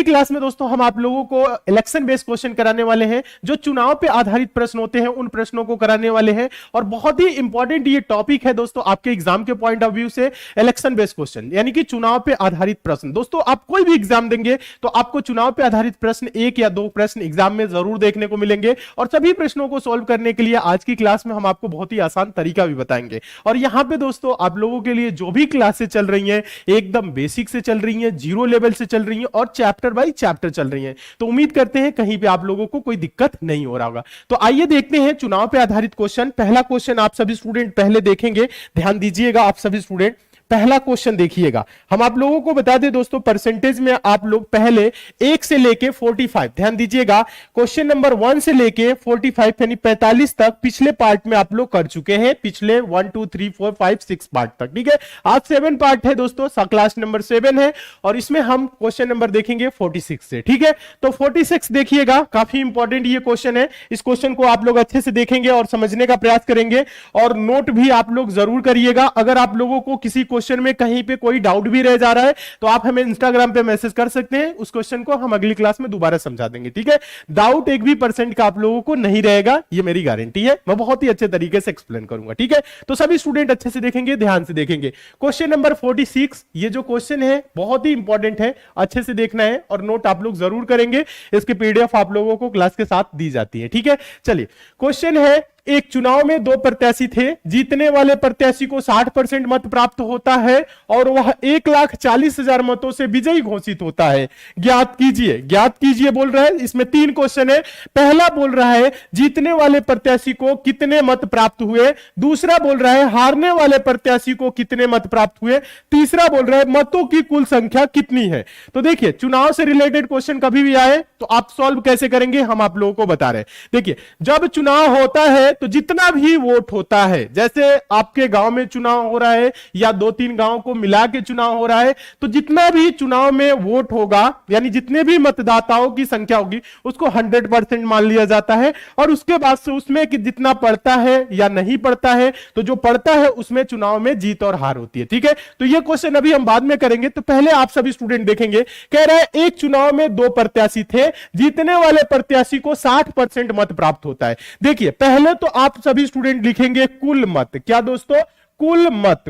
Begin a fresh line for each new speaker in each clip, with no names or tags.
की क्लास में दोस्तों हम आप लोगों को इलेक्शन बेस्ड क्वेश्चन कराने वाले हैं, जो चुनाव पे आधारित प्रश्न होते हैं उन प्रश्नों को कराने वाले हैं। और बहुत ही इंपॉर्टेंट ये टॉपिक है दोस्तों आपके एग्जाम के पॉइंट ऑफ व्यू से, इलेक्शन बेस्ड क्वेश्चन यानी कि चुनाव पे आधारित प्रश्न। दोस्तों आप कोई भी एग्जाम देंगे तो आपको चुनाव पे आधारित प्रश्न एक या दो प्रश्न एग्जाम में जरूर देखने को मिलेंगे, और सभी प्रश्नों को सोल्व करने के लिए आज की क्लास में हम आपको बहुत ही आसान तरीका भी बताएंगे। और यहां पे दोस्तों आप लोगों के लिए जो भी क्लासेस चल रही हैं एकदम बेसिक से चल रही हैं, जीरो लेवल से चल रही हैं और चैप्टर बाय चैप्टर चल रही हैं। तो उम्मीद करते हैं कहीं पे आप लोगों को कोई दिक्कत नहीं हो रहा होगा। तो आइए देखते हैं चुनाव पे आधारित क्वेश्चन। पहला क्वेश्चन आप सभी स्टूडेंट पहले देखेंगे, ध्यान दीजिएगा आप सभी स्टूडेंट। पहला क्वेश्चन देखिएगा, हम आप लोगों को बता दें दोस्तों परसेंटेज में आप लोग पहले 1 से लेके 45, ध्यान दीजिएगा, क्वेश्चन नंबर 1 से लेके 45 यानी 45 तक पिछले पार्ट में आप लोग कर चुके हैं, पिछले 1 2 3 4 5 6 पार्ट तक। ठीक है, आज 7 पार्ट है दोस्तों, क्लास नंबर 7 है और इसमें हम क्वेश्चन नंबर देखेंगे 46 से। ठीक है, तो 46 देखिएगा, काफी इंपॉर्टेंट ये क्वेश्चन है। इस क्वेश्चन को आप लोग अच्छे से देखेंगे और समझने का प्रयास करेंगे, और नोट भी आप लोग जरूर करिएगा। अगर आप लोगों को किसी क्वेश्चन में कहीं पे कोई डाउट भी रह जा रहा है तो आप हमें इंस्टाग्राम पे मैसेज कर सकते हैं, उस क्वेश्चन को हम अगली क्लास में दोबारा समझा देंगे। ठीक है, डाउट एक भी % का आप लोगों को नहीं रहेगा, ये मेरी गारंटी है, मैं बहुत ही अच्छे तरीके से एक्सप्लेन करूंगा। ठीक है, तो सभी स्टूडेंट अच्छे से देखेंगे, ध्यान से देखेंगे। क्वेश्चन नंबर 46, ये जो क्वेश्चन है बहुत ही इंपॉर्टेंट है, अच्छे से देखना है और नोट आप लोग जरूर करेंगे। इसकी पीडीएफ आप लोगों को क्लास के साथ दी जाती है। ठीक है, चलिए क्वेश्चन है, एक चुनाव में 2 प्रत्याशी थे, जीतने वाले प्रत्याशी को 60% मत प्राप्त होता है और वह 1,40,000 मतों से विजयी घोषित होता है। ज्ञात कीजिए बोल रहा है। इसमें 3 क्वेश्चन है। पहला बोल रहा है जीतने वाले प्रत्याशी को कितने मत प्राप्त हुए, दूसरा बोल रहा है हारने वाले प्रत्याशी को कितने मत प्राप्त हुए, तीसरा बोल रहा है मतों की कुल संख्या कितनी है। तो देखिए, चुनाव से रिलेटेड क्वेश्चन कभी भी आए तो आप सॉल्व कैसे करेंगे हम आप लोगों को बता रहे हैं। देखिए, जब चुनाव होता है तो जितना भी वोट होता है, जैसे आपके गांव में चुनाव हो रहा है या 2-3 गांव को मिला के चुनाव हो रहा है, तो जितना भी चुनाव में वोट होगा यानी जितने भी मतदाताओं की संख्या होगी उसको 100% मान लिया जाता है, और उसके बाद से उसमें कि जितना पड़ता है या नहीं पड़ता है, तो जो पड़ता है उसमें चुनाव में जीत और हार होती है। ठीक है, तो यह क्वेश्चन अभी हम बाद में करेंगे। तो पहले आप सभी स्टूडेंट देखेंगे, कह रहा है एक चुनाव में 2 प्रत्याशी थे, जीतने वाले प्रत्याशी को 60% मत प्राप्त होता है। देखिए, पहले तो आप सभी स्टूडेंट लिखेंगे कुल मत। क्या दोस्तों? कुल मत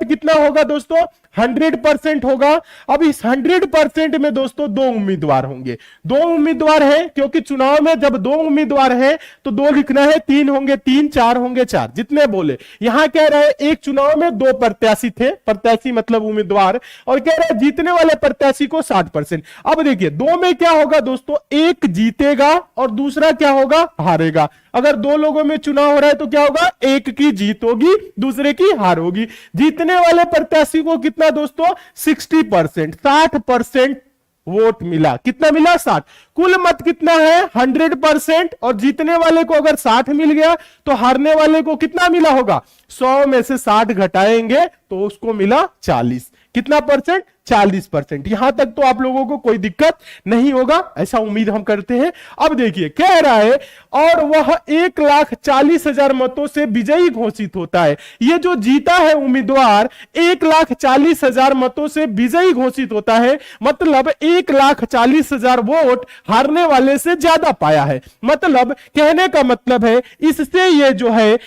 कितना होगा दोस्तों? 100% होगा। अब इस 100% में दोस्तों 2 उम्मीदवार होंगे। 2 उम्मीदवार हैं, क्योंकि चुनाव में जब 2 उम्मीदवार हैं तो 2 लिखना है, 3 होंगे 3, 4 होंगे 4, जितने बोले। यहां कह रहे हैं एक चुनाव में 2 प्रत्याशी थे, प्रत्याशी मतलब उम्मीदवार, और कह रहे हैं जीतने वाले प्रत्याशी को 60%। अब देखिए 2 में क्या होगा दोस्तों? एक जीतेगा और दूसरा क्या होगा? हारेगा। अगर 2 लोगों में चुनाव हो रहा है तो क्या होगा? एक की जीत होगी, दूसरे की हार होगी। जीतने वाले प्रत्याशी को कितना दोस्तों? 60%, 60% वोट मिला। कितना मिला? 60। कुल मत कितना है? 100%, और जीतने वाले को अगर 60 मिल गया तो हारने वाले को कितना मिला होगा? 100 में से 60 घटाएंगे तो उसको मिला 40। कितना %? 40%। यहां तक तो आप लोगों को कोई दिक्कत नहीं होगा, ऐसा उम्मीद हम करते हैं। अब देखिए, कह रहा है और वह 1,40,000 मतों से विजयी घोषित होता है। ये जो जीता है उम्मीदवार 1,40,000 मतों से विजयी घोषित होता है, मतलब 1,40,000 वोट हारने वाले से ज्यादा पाया है। मतलब कहने का मतलब है इससे ये जो है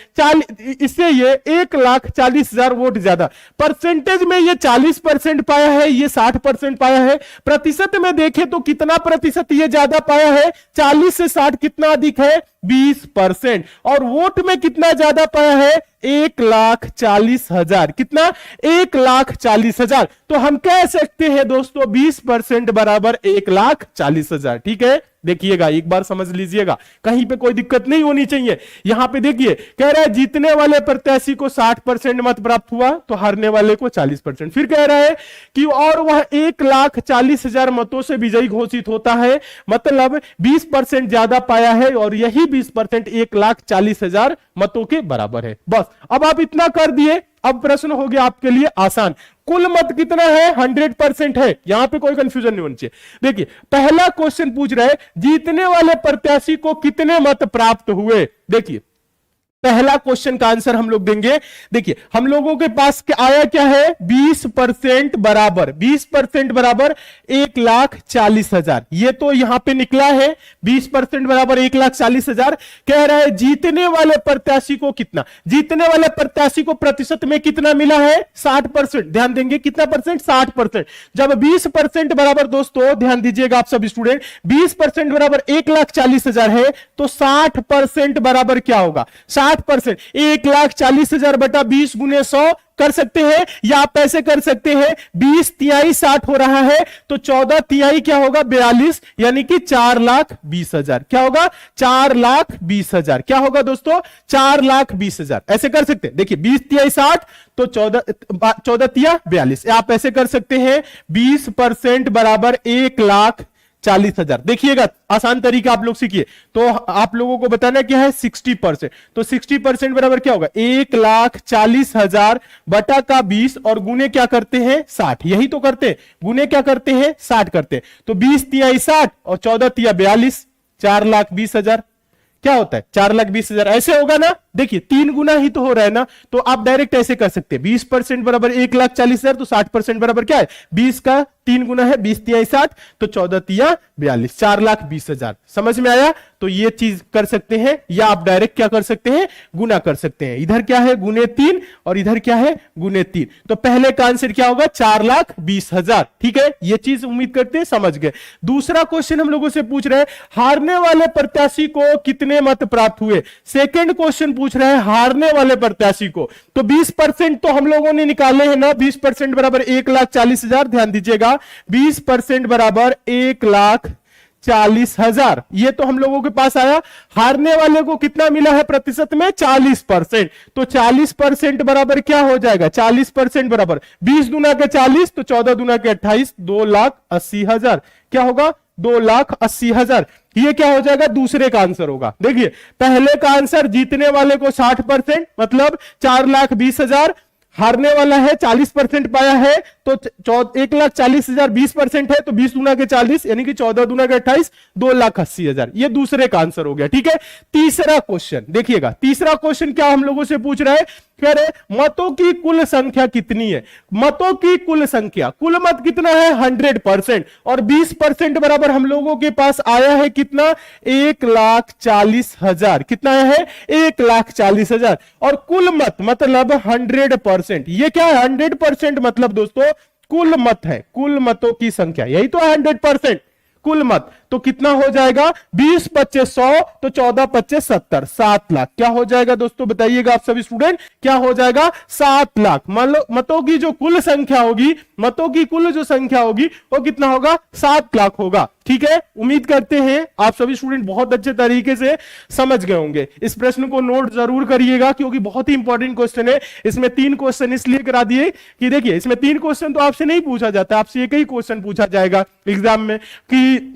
इससे ये 1,40,000 वोट ज्यादा, परसेंटेज में ये 40% पाया है, ये 60% पाया है। प्रतिशत में देखें तो कितना प्रतिशत ये ज्यादा पाया है? 40 से 60 कितना अधिक है? 20%। और वोट में कितना ज्यादा पाया है? 1,40,000। कितना? 1,40,000। तो हम कह सकते हैं दोस्तों 20% बराबर 1,40,000। ठीक है, देखिएगा एक बार समझ लीजिएगा, कहीं पे कोई दिक्कत नहीं होनी चाहिए। यहां पे देखिए, कह रहा है जीतने वाले प्रत्याशी को 60% मत प्राप्त हुआ तो हारने वाले को 40%। फिर कह रहा है कि और वह 1,40,000 मतों से विजयी घोषित होता है, मतलब 20% ज्यादा पाया है, और यही 20% 1,40,000 मतों के बराबर है। बस अब आप इतना कर दिए, अब प्रश्न हो गया आपके लिए आसान। कुल मत कितना है? 100% है, यहां पे कोई कंफ्यूजन नहीं होनी चाहिए। देखिए, पहला क्वेश्चन पूछ रहा है जीतने वाले प्रत्याशी को कितने मत प्राप्त हुए। देखिए, पहला क्वेश्चन का आंसर हम लोग देंगे। देखिए हम लोगों के पास आया क्या है, 20% बराबर 20% बराबर 1,40,000। ये तो यहां पे निकला है 20% बराबर 1,40,000। कह रहा है जीतने वाले प्रत्याशी को कितना, जीतने वाले प्रत्याशी को प्रतिशत में कितना मिला है, 60%। ध्यान देंगे कितना परसेंट, 60%। जब 20% बराबर दोस्तों ध्यान दीजिएगा आप सभी स्टूडेंट, 20% बराबर 1,40,000 है तो 60% बराबर क्या होगा, 60%। 1,40,000 बटा 20 गुने 100 कर सकते हैं, या आप ऐसे कर सकते हैं 20 तिहाई 60 हो रहा है तो 14 तिहाई क्या होगा, 42, यानी कि 4,20,000। क्या होगा, 4,20,000। क्या होगा दोस्तों, 4,20,000। ऐसे कर सकते हैं, देखिए 20 तिहाई 60 तो 14 तिया 42। आप ऐसे कर सकते हैं 20% बराबर 1,40,000। देखिएगा आसान तरीका आप लोग सीखिए। तो आप लोगों को बताना क्या है, 60%। तो 60% बराबर क्या होगा, 1,40,000 बटा का 20 और गुने क्या करते हैं, 60। यही तो करते हैं, गुने क्या करते हैं, 60 करते हैं। तो 20 तिहाई 60 और 14 तिया 42, 4,20,000। क्या होता है, 4,20,000। ऐसे होगा ना, देखिए 3 गुना ही तो हो रहा है ना, तो आप डायरेक्ट ऐसे कर सकते हैं 20% बराबर 1,40,000 तो 60% बराबर क्या है, 20 का 3 गुना है, 20 तिहाई 60 तो 14 तिया 42, 4,20,000। समझ में आया, तो ये चीज कर सकते हैं, या आप डायरेक्ट क्या कर सकते हैं, गुना कर सकते हैं। इधर क्या है, गुने 3 और इधर क्या है, गुने 3। तो पहले का आंसर क्या होगा, 4,20,000। ठीक है, ये चीज उम्मीद करते हैं समझ गए। दूसरा क्वेश्चन हम लोगों से पूछ रहे हैं, हारने वाले प्रत्याशी को कितने मत प्राप्त हुए। सेकेंड क्वेश्चन पूछ रहे हैं हारने वाले प्रत्याशी को, तो 20% तो हम लोगों ने निकाले हैं ना, 20% बराबर 1,40,000। ध्यान दीजिएगा 20% बराबर 1,40,000, ये तो हम लोगों के पास आया। हारने वाले को कितना मिला है प्रतिशत में, 40%। तो 40% बराबर क्या हो जाएगा, 40% बराबर 20 दुना के 40 तो 14 दुना के 28, 2,80,000। क्या होगा, 2,80,000। ये क्या हो जाएगा, दूसरे का आंसर होगा। देखिए पहले का आंसर जीतने वाले को 60% मतलब 4,20,000, हारने वाला है 40% पाया है तो 1,40,000 20% है तो 20 दुना के 40 यानी कि 14 दुना के 28, 2,80,000। ये दूसरे का आंसर हो गया। ठीक है, तीसरा क्वेश्चन देखिएगा, तीसरा क्वेश्चन क्या हम लोगों से पूछ रहे हैं, कह रहे मतों की कुल संख्या कितनी है। मतों की कुल संख्या, कुल मत कितना है 100%, और 20% बराबर हम लोगों के पास आया है कितना, 1,40,000। कितना आया है, 1,40,000। और कुल मत मतलब 100%। ये क्या है, 100% मतलब दोस्तों कुल मत है, कुल मतों की संख्या, यही तो है 100% कुल मत। तो कितना हो जाएगा, 20 25 100 तो 14 25 70, 7 लाख। क्या हो जाएगा दोस्तों बताइएगा आप सभी स्टूडेंट, क्या हो जाएगा, 7 लाख। मान लो मतों की जो कुल संख्या होगी, मतों की कुल जो संख्या होगी वो कितना होगा, 7 लाख होगा। ठीक है, उम्मीद करते हैं आप सभी स्टूडेंट बहुत अच्छे तरीके से समझ गए होंगे। इस प्रश्न को नोट जरूर करिएगा क्योंकि बहुत ही इंपॉर्टेंट क्वेश्चन है। इसमें 3 क्वेश्चन इसलिए करा दिए कि देखिए इसमें 3 क्वेश्चन तो आपसे नहीं पूछा जाता, आपसे एक ही क्वेश्चन पूछा जाएगा एग्जाम में कि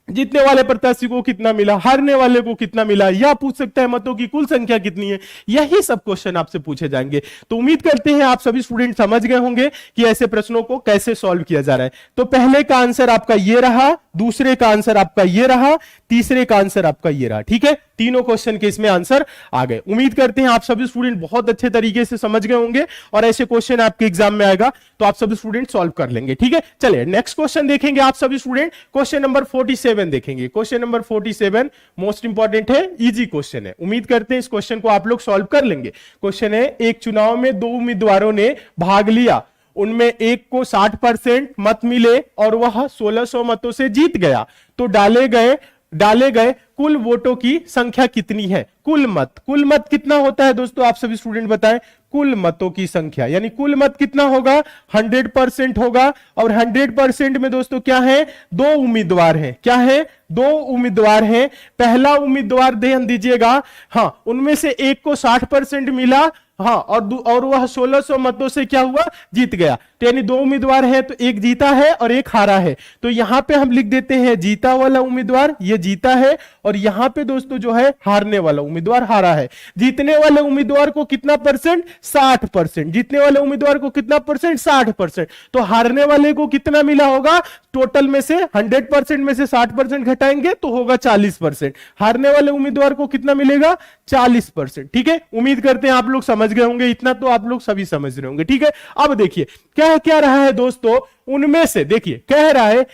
जीतने वाले प्रत्याशी को कितना मिला, हारने वाले को कितना मिला, या पूछ सकता है मतों की कुल संख्या कितनी है। यही सब क्वेश्चन आपसे पूछे जाएंगे। तो उम्मीद करते हैं आप सभी स्टूडेंट समझ गए होंगे कि ऐसे प्रश्नों को कैसे सॉल्व किया जा रहा है। तो पहले का आंसर आपका ये रहा, दूसरे का आंसर आपका ये रहा, तीसरे का आंसर आपका ये रहा। ठीक है, तीनों क्वेश्चन के इसमें आंसर आ गए। उम्मीद करते हैं आप सभी स्टूडेंट बहुत अच्छे तरीके से समझ गए होंगे और ऐसे क्वेश्चन आपके एग्जाम में आएगा तो आप सभी स्टूडेंट सॉल्व कर लेंगे। ठीक है, चलिए नेक्स्ट क्वेश्चन देखेंगे आप सभी स्टूडेंट। क्वेश्चन नंबर 47 देखेंगे। क्वेश्चन नंबर 47 मोस्ट इंपॉर्टेंट है, इजी क्वेश्चन है। उम्मीद करते हैं इस क्वेश्चन को आप लोग सॉल्व कर लेंगे। क्वेश्चन है, एक चुनाव में 2 उम्मीदवारों ने भाग लिया, उनमें एक को 60% मत मिले और वह 1600 मतों से जीत गया, तो डाले गए कुल वोटों की संख्या कितनी है। कुल मत कितना होता है दोस्तों, आप सभी स्टूडेंट बताएं। कुल मतों की संख्या यानी कुल मत कितना होगा, 100% होगा। और 100% में दोस्तों क्या है, 2 उम्मीदवार हैं। क्या है, 2 उम्मीदवार हैं। पहला उम्मीदवार ध्यान दीजिएगा, हाँ उनमें से एक को 60% मिला हाँ, और वह 1600 मतों से क्या हुआ, जीत गया। तो यानी दो उम्मीदवार है, तो एक जीता है और एक हारा है। तो यहां पे हम लिख देते हैं जीता वाला उम्मीदवार ये जीता है, और यहां पे दोस्तों जो है हारने वाला उम्मीदवार हारा है। जीतने वाले उम्मीदवार को कितना परसेंट, 60%। जीतने वाले उम्मीदवार को कितना परसेंट, 60%। तो हारने वाले को कितना मिला होगा, टोटल में से 100% में से 60% घटाएंगे तो होगा 40%। हारने वाले उम्मीदवार को कितना मिलेगा, 40%। ठीक है, उम्मीद करते हैं आप लोग समझ गए होंगे, इतना तो आप लोग सभी समझ रहे होंगे। ठीक है, अब देखिए क्या रहा है दोस्तों, उनमें से देखिए कह रहा है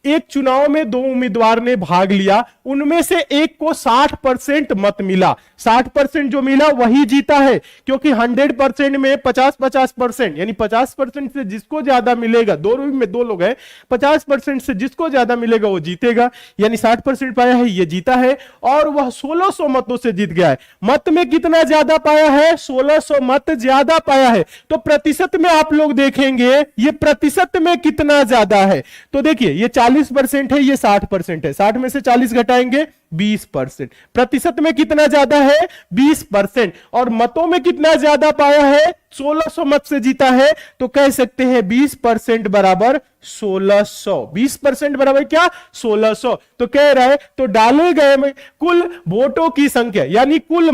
एक चुनाव में दो उम्मीदवार ने भाग लिया, उनमें से एक को 60% मत मिला। 60% जो मिला वही जीता है, क्योंकि 100% में 50-50% यानी 50% से जिसको ज्यादा मिलेगा, दो रूम में दो लोग हैं, 50% से जिसको ज्यादा मिलेगा वो जीतेगा। यानी 60% पाया है, ये जीता है, और वह 1600 मतों से जीत गया है। मत में कितना ज्यादा पाया है, 1600 मत ज्यादा पाया है। तो प्रतिशत में आप लोग देखेंगे ये प्रतिशत में कितना ज्यादा है। तो देखिए ये 40% है, ये 60% है, 60 में से 40 घटाएंगे 20%। प्रतिशत में कितना ज्यादा है, 20%। और मतों में कितना ज्यादा पाया है, 1600 मत से जीता है, तो कह सकते हैं 20% बराबर 1600। 20% बराबर क्या, 1600। तो कह रहा है तो डाले गए में कुल वोटों की संख्या यानी कुल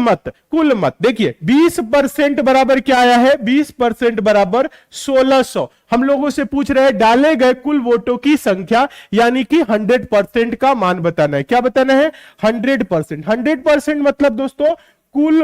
मत देखिए 20% बराबर क्या आया है, 20% बराबर 1600। हम लोगों से पूछ रहे हैं डाले गए कुल वोटों की संख्या यानी कि 100% का मान बताना है। क्या बताना है, 100%। 100% मतलब दोस्तों कुल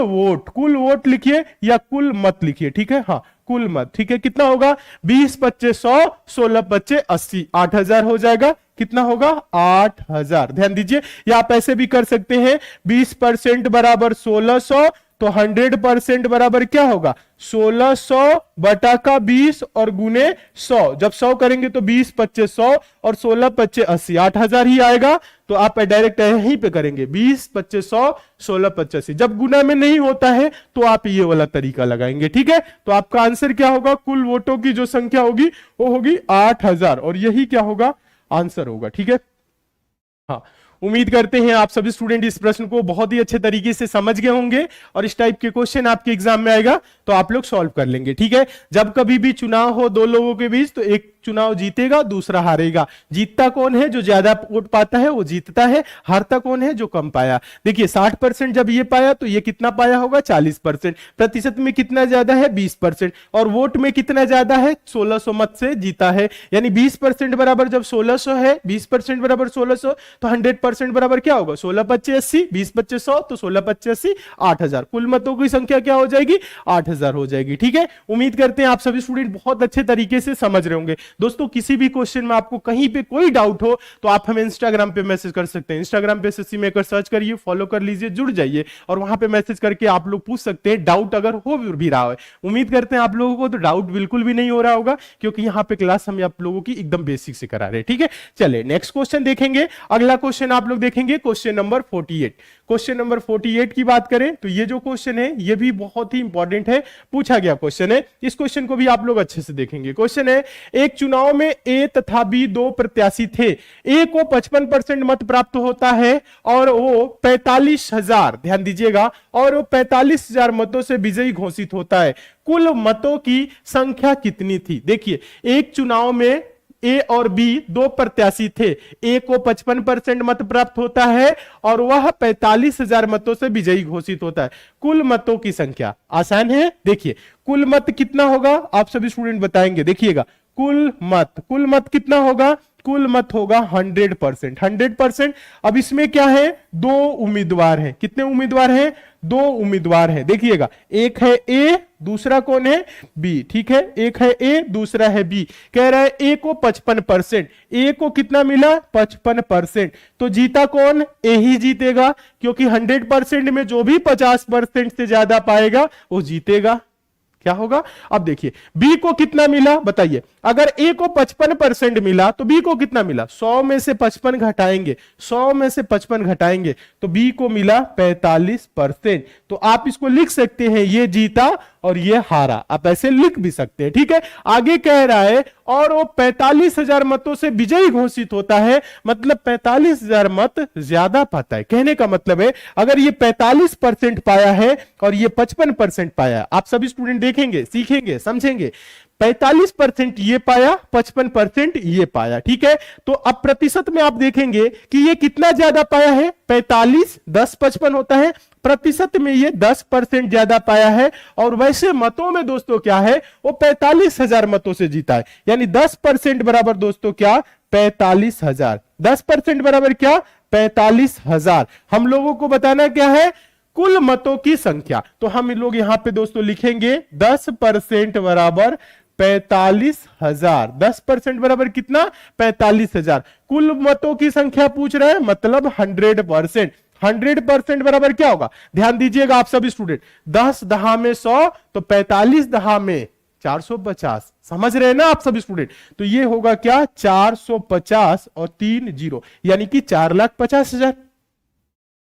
वोट लिखिए या कुल मत लिखिए। ठीक है, हाँ कुल मत। ठीक है, कितना होगा, 20-25 100, 16-25 80, 8000 हो जाएगा। कितना होगा, 8000। ध्यान दीजिए, या आप ऐसे भी कर सकते हैं 20% बराबर 1600, तो 100% बराबर क्या होगा, 1600 बटा का 20 और गुने 100। जब 100 करेंगे तो 20-25 100 और 16-25 80, 8000 ही आएगा। तो आप डायरेक्ट यहीं पे करेंगे 20-25 100, 16-25 80। जब गुना में नहीं होता है तो आप ये वाला तरीका लगाएंगे। ठीक है, तो आपका आंसर क्या होगा, कुल वोटों की जो संख्या होगी वो होगी 8000, और यही क्या होगा, आंसर होगा। ठीक है, हाँ उम्मीद करते हैं आप सभी स्टूडेंट इस प्रश्न को बहुत ही अच्छे तरीके से समझ गए होंगे, और इस टाइप के क्वेश्चन आपके एग्जाम में आएगा तो आप लोग सॉल्व कर लेंगे। ठीक है, जब कभी भी चुनाव हो दो लोगों के बीच तो एक चुनाव जीतेगा दूसरा हारेगा। जीतता कौन है, जो ज्यादा वोट पाता है वो जीतता है, हारता कौन है, जो कम पाया। देखिए 60% जब ये पाया तो ये कितना पाया होगा, 40%। प्रतिशत में कितना ज्यादा है, 20%। और वोट में कितना ज्यादा है, 1600 मत से जीता है। यानी 20% बराबर जब 1600 है, 20% बराबर 1600, तो 100% बराबर क्या होगा, 16-25 80, 20-25 100, तो 16-25 80, 8000। कुल मतों की संख्या क्या हो जाएगी, 8000 हो जाएगी। ठीक है, उम्मीद करते हैं आप सभी स्टूडेंट बहुत अच्छे तरीके से समझ रहे होंगे। दोस्तों किसी भी क्वेश्चन में आपको कहीं पे कोई डाउट हो तो आप हमें इंस्टाग्राम पे मैसेज कर सकते हैं। इंस्टाग्राम पे एसएससी मेकर सर्च करिए, फॉलो कर लीजिए, जुड़ जाइए, और वहां पे मैसेज करके आप लोग पूछ सकते हैं डाउट अगर हो भी रहा है। उम्मीद करते हैं आप लोगों को तो डाउट बिल्कुल भी नहीं हो रहा होगा, क्योंकि यहाँ पे क्लास हम आप लोगों की एकदम बेसिक से करा रहे हैं। ठीक है, चलिए नेक्स्ट क्वेश्चन देखेंगे। अगला क्वेश्चन आप लोग देखेंगे क्वेश्चन नंबर 48। क्वेश्चन नंबर 48 की बात करें तो ये जो क्वेश्चन है ये भी बहुत ही इंपॉर्टेंट है, पूछा गया क्वेश्चन है। इस क्वेश्चन को भी आप लोग अच्छे से देखेंगे। क्वेश्चन है, एक चुनाव में ए तथा बी दो प्रत्याशी थे। ए को 55% मत प्राप्त होता है और वो 45,000, ध्यान दीजिएगा, और वो 45,000 मतों से विजयी घोषित होता है। कुल मतों की संख्या कितनी थी। देखिए एक चुनाव में ए और बी दो प्रत्याशी थे। ए को 55% मत प्राप्त होता है और वह 45,000 मतों से विजयी घोषित होता है। कुल मतों की संख्या आसान है, देखिए कुल मत कितना होगा आप सभी स्टूडेंट बताएंगे। देखिएगा कुल मत कितना होगा, कुल मत होगा 100%। 100%। अब इसमें क्या है, दो उम्मीदवार हैं। कितने उम्मीदवार हैं, दो उम्मीदवार हैं। देखिएगा एक है ए, दूसरा कौन है, बी। ठीक है, एक है ए, दूसरा है बी। कह रहा है ए को 55%, ए को कितना मिला, 55%। तो जीता कौन, ए ही जीतेगा, क्योंकि 100% में जो भी 50% से ज्यादा पाएगा वो जीतेगा। क्या होगा, अब देखिए बी को कितना मिला बताइए। अगर ए को 55% मिला तो बी को कितना मिला, 100 में से 55 घटाएंगे, 100 में से 55 घटाएंगे तो बी को मिला 45%। तो आप इसको लिख सकते हैं ये जीता और ये हारा, आप ऐसे लिख भी सकते हैं, ठीक है। आगे कह रहा है और वो 45,000 मतों से विजयी घोषित होता है, मतलब 45,000 मत ज्यादा पाता है। कहने का मतलब है अगर ये 45% पाया है और ये 55% पाया, आप सभी स्टूडेंट देखेंगे, सीखेंगे, समझेंगे। 45% ये पाया, 55% ये पाया, ठीक है। तो अब प्रतिशत में आप देखेंगे कि ये कितना ज्यादा पाया है, 45, 10 55 होता है, प्रतिशत में ये 10% ज्यादा पाया है। और वैसे मतों में दोस्तों क्या है, वो 45,000 मतों से जीता है, यानी 10% बराबर दोस्तों क्या, 45,000। 10% बराबर क्या, 45,000। हम लोगों को बताना क्या है, कुल मतों की संख्या। तो हम लोग यहां पे दोस्तों लिखेंगे 10% बराबर 45,000। 10% बराबर कितना, 45,000। कुल मतों की संख्या पूछ रहे हैं, मतलब 100%। 100% बराबर क्या होगा, ध्यान दीजिएगा आप सभी स्टूडेंट, 10 दहा में 100, तो 45 दहा में 450। समझ रहे हैं ना आप सभी स्टूडेंट। तो ये होगा क्या, 450 और 3 जीरो, यानी कि 4,50,000।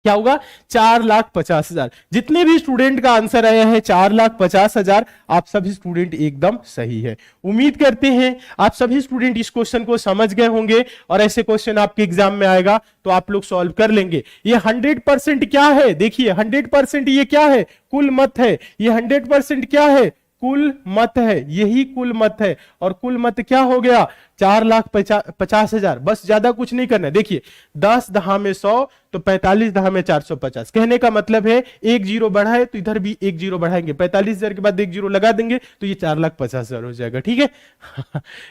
क्या होगा, 4,50,000। जितने भी स्टूडेंट का आंसर आया है 4,50,000, आप सभी स्टूडेंट एकदम सही है। उम्मीद करते हैं आप सभी स्टूडेंट इस क्वेश्चन को समझ गए होंगे और ऐसे क्वेश्चन आपके एग्जाम में आएगा तो आप लोग सॉल्व कर लेंगे। ये 100% क्या है, देखिए 100% ये क्या है, कुल मत है। ये 100% क्या है, कुल मत है, यही कुल मत है। और कुल मत क्या हो गया, 4,50,000। बस ज्यादा कुछ नहीं करना है। देखिए 10 दहा में 100, तो 45 दहा में 450। कहने का मतलब है एक जीरो बढ़ा है तो इधर भी एक जीरो बढ़ाएंगे, 45,000 के बाद एक जीरो लगा देंगे तो ये 4,50,000 हो जाएगा, ठीक है।